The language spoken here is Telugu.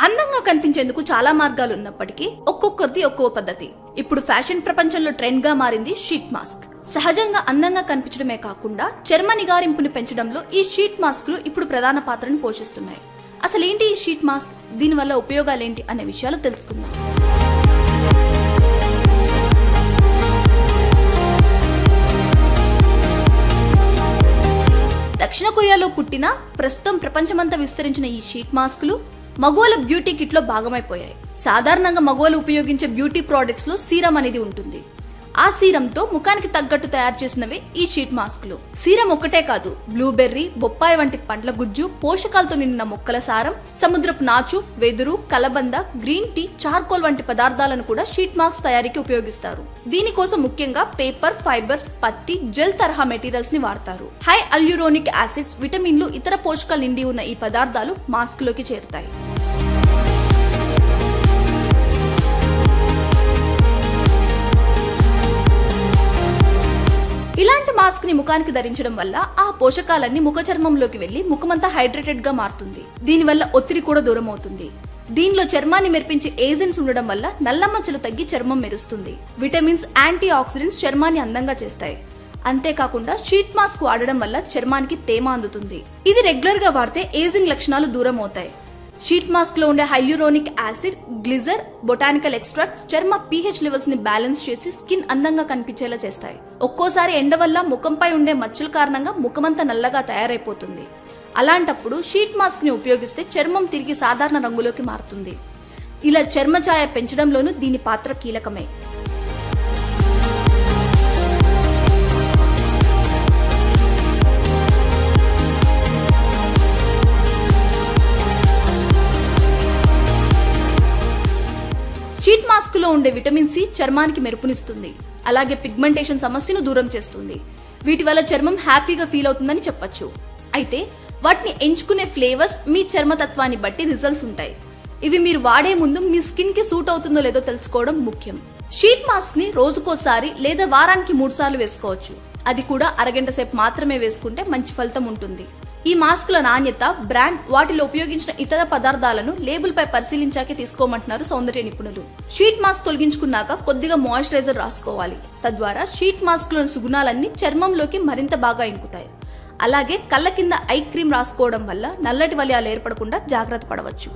అందంగా కనిపించేందుకు చాలా మార్గాలు ఉన్నప్పటికీ ఒక్కొక్కరిది ఒక్కో పద్ధతి. ఇప్పుడు ఫ్యాషన్ ప్రపంచంలో ట్రెండ్ గా మారింది షీట్ మాస్క్. సహజంగా అందంగా కనిపించడమే కాకుండా చర్మ నిగారింపుని పెంచడంలో ఈ షీట్ మాస్కులు ఇప్పుడు ప్రధాన పాత్రను పోషిస్తున్నాయి. అసలేంటి ఈ షీట్ మాస్క్, దీనివల్ల ఉపయోగాలేంటి అనే విషయాలు తెలుసుకుందాం. దక్షిణ కొరియాలో పుట్టిన, ప్రస్తుతం ప్రపంచమంతా విస్తరించిన ఈ షీట్ మాస్కులు మగవాళ్ళ బ్యూటీ కిట్ లో భాగమైపోయాయి. సాధారణంగా మగవాళ్ళు ఉపయోగించే బ్యూటీ ప్రొడక్ట్స్ లో సీరం అనేది ఉంటుంది. ఆ సీరంతో ముఖానికి తగ్గట్టు తయారు చేసినవే ఈ షీట్ మాస్కులు. సీరం ఒక్కటే కాదు, బ్లూబెర్రీ, బొప్పాయి వంటి పండ్ల గుజ్జు, పోషకాలతో నిండిన మొక్కల సారం, సముద్రపు నాచు, వెదురు, కలబంద, గ్రీన్ టీ, చార్కోల్ వంటి పదార్థాలను కూడా షీట్ మాస్క్ తయారీకి ఉపయోగిస్తారు. దీనికోసం ముఖ్యంగా పేపర్, ఫైబర్స్, పత్తి, జెల్ తరహా మెటీరియల్స్ ని వాడతారు. హై అల్యూరోనిక్ యాసిడ్స్, విటమిన్లు, ఇతర పోషకాలు నిండి ఉన్న ఈ పదార్థాలు మాస్క్ లోకి చేరుతాయి. ఇలాంటి మాస్క్ ని ముఖానికి ధరించడం వల్ల ఆ పోషకాలన్నీ ముఖ చర్మంలోకి వెళ్లి ముఖమంతా హైడ్రేటెడ్ గా మారుతుంది. దీనివల్ల ఒత్తిడి కూడా దూరం అవుతుంది. దీనిలో చర్మాన్ని మెరిపించే ఏజెంట్స్ ఉండడం వల్ల నల్ల మచ్చలు తగ్గి చర్మం మెరుస్తుంది. విటమిన్స్, యాంటీ ఆక్సిడెంట్స్ చర్మాన్ని అందంగా చేస్తాయి. అంతేకాకుండా షీట్ మాస్క్ వాడడం వల్ల చర్మానికి తేమ అందుతుంది. ఇది రెగ్యులర్ గా వాడితే ఏజింగ్ లక్షణాలు దూరం అవుతాయి. షీట్ మాస్క్ లో ఉండే హైల్యూరోనిక్ యాసిడ్, గ్లిజర్, బొటానికల్ ఎక్స్ట్రాక్ట్స్ చర్మ pH లెవెల్స్ ని బ్యాలెన్స్ చేసి స్కిన్ అందంగా కనిపించేలా చేస్తాయి. ఒక్కోసారి ఎండ వల్ల ముఖంపై ఉండే మచ్చల కారణంగా ముఖమంతా నల్లగా తయారైపోతుంది. అలాంటప్పుడు షీట్ మాస్క్ ని ఉపయోగిస్తే చర్మం తిరిగి సాధారణ రంగులోకి మారుతుంది. ఇలా చర్మ ఛాయ పెంచడంలోనూ దీని పాత్ర కీలకమే. షీట్ మాస్క్ లో ఉండే విటమిన్ సి చర్మానికి మెరుపునిస్తుంది. అలాగే పిగ్మెంటేషన్ సమస్యను దూరం చేస్తుంది. వీటి వల్ల చర్మం హ్యాపీగా ఫీల్ అవుతుందని చెప్పొచ్చు. అయితే వాటిని ఎంచుకునే ఫ్లేవర్స్ మీ చర్మతత్వాన్ని బట్టి రిజల్ట్స్ ఉంటాయి. ఇవి మీరు వాడే ముందు మీ స్కిన్ కి సూట్ అవుతుందో లేదో తెలుసుకోవడం ముఖ్యం. షీట్ మాస్క్ ని రోజుకోసారి లేదా వారానికి 3 సార్లు వేసుకోవచ్చు. అది కూడా అరగంట సేపు మాత్రమే వేసుకుంటే మంచి ఫలితం ఉంటుంది. ఈ మాస్కుల నాణ్యత, బ్రాండ్, వాటిలో ఉపయోగించిన ఇతర పదార్థాలను లేబుల్ పై పరిశీలించాకే తీసుకోమంటున్నారు సౌందర్య నిపుణులు. షీట్ మాస్క్ తొలగించుకున్నాక కొద్దిగా మాయిశ్చరైజర్ రాసుకోవాలి. తద్వారా షీట్ మాస్క్ లోని సుగుణాలన్నీ చర్మంలోకి మరింత బాగా ఇంకుతాయి. అలాగే కళ్ళ కింద ఐ క్రీమ్ రాసుకోవడం వల్ల నల్లటి వలయాలు ఏర్పడకుండా జాగ్రత్త పడవచ్చు.